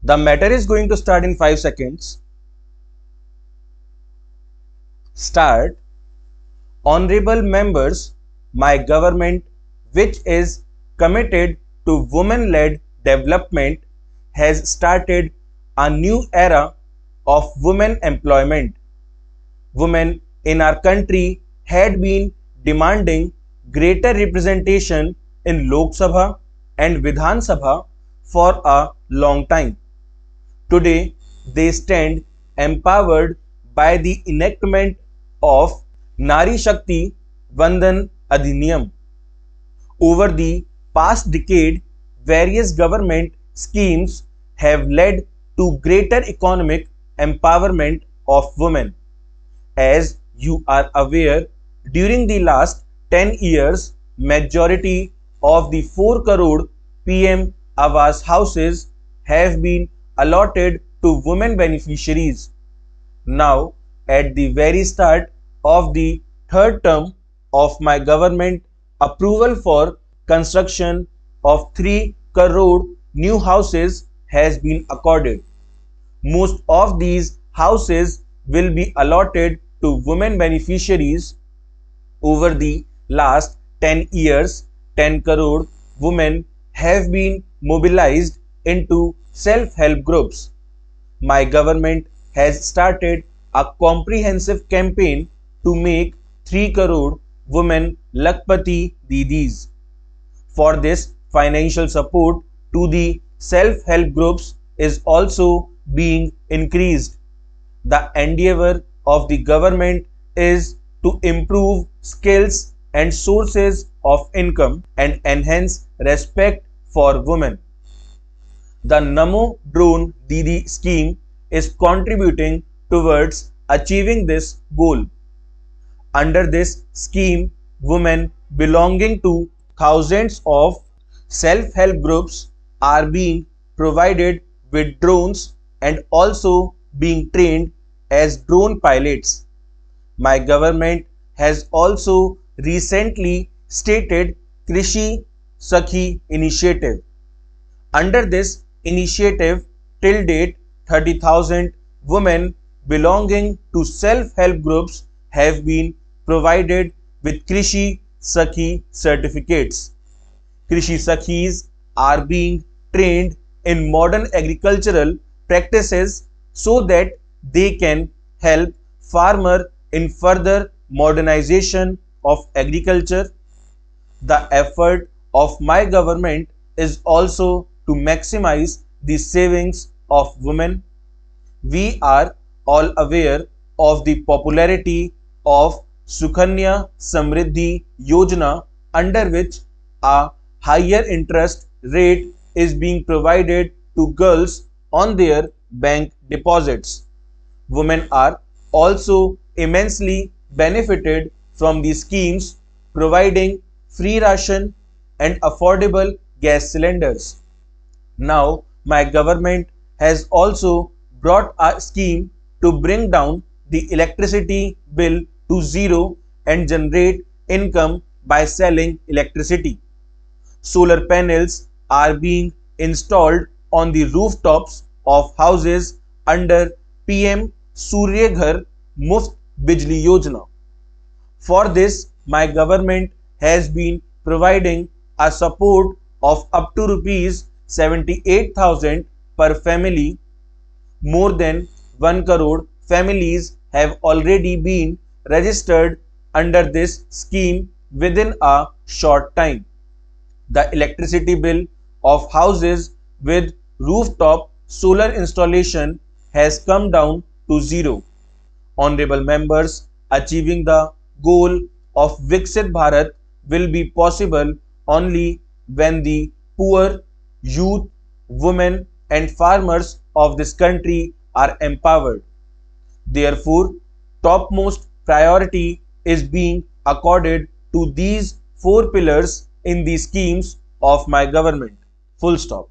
The matter is going to start in 5 seconds. Start. Honorable members, my government, which is committed to women-led development, has started a new era of women employment. Women in our country had been demanding greater representation in Lok Sabha and Vidhan Sabha for a long time. Today, they stand empowered by the enactment of Nari Shakti Vandan Adhiniyam. Over the past decade, various government schemes have led to greater economic empowerment of women. As you are aware, during the last 10 years, majority of the 4 crore PM Awas houses have been allotted to women beneficiaries. Now, at the very start of the third term of my government, approval for construction of 3 crore new houses has been accorded. Most of these houses will be allotted to women beneficiaries. Over the last 10 years, 10 crore women have been mobilized into self-help groups. My government has started a comprehensive campaign to make 3 crore women Lakpati Didis. For this, financial support to the self-help groups is also being increased. The endeavor of the government is to improve skills and sources of income and enhance respect for women. The Namo Drone Didi scheme is contributing towards achieving this goal. Under this scheme, women belonging to thousands of self-help groups are being provided with drones and also being trained as drone pilots. My government has also recently stated Krishi Sakhi initiative. Under this initiative, till date, 30,000 women belonging to self-help groups have been provided with Krishi Sakhi certificates. Krishi Sakhis are being trained in modern agricultural practices so that they can help farmer in further modernization of agriculture. The effort of my government is also to maximize the savings of women. We are all aware of the popularity of Sukanya Samriddhi Yojana, under which a higher interest rate is being provided to girls on their bank deposits. Women are also immensely benefited from these schemes, providing free ration and affordable gas cylinders. Now, my government has also brought a scheme to bring down the electricity bill to zero and generate income by selling electricity. Solar panels are being installed on the rooftops of houses under PM Surya Ghar Muft Bijli Yojana. For this, my government has been providing a support of up to rupees 78,000 per family. More than 1 crore families have already been registered under this scheme within a short time. The electricity bill of houses with rooftop solar installation has come down to zero. Honorable members, achieving the goal of Viksit Bharat will be possible only when the poor, youth, women and farmers of this country are empowered. Therefore, topmost priority is being accorded to these 4 pillars in the schemes of my government. Full stop.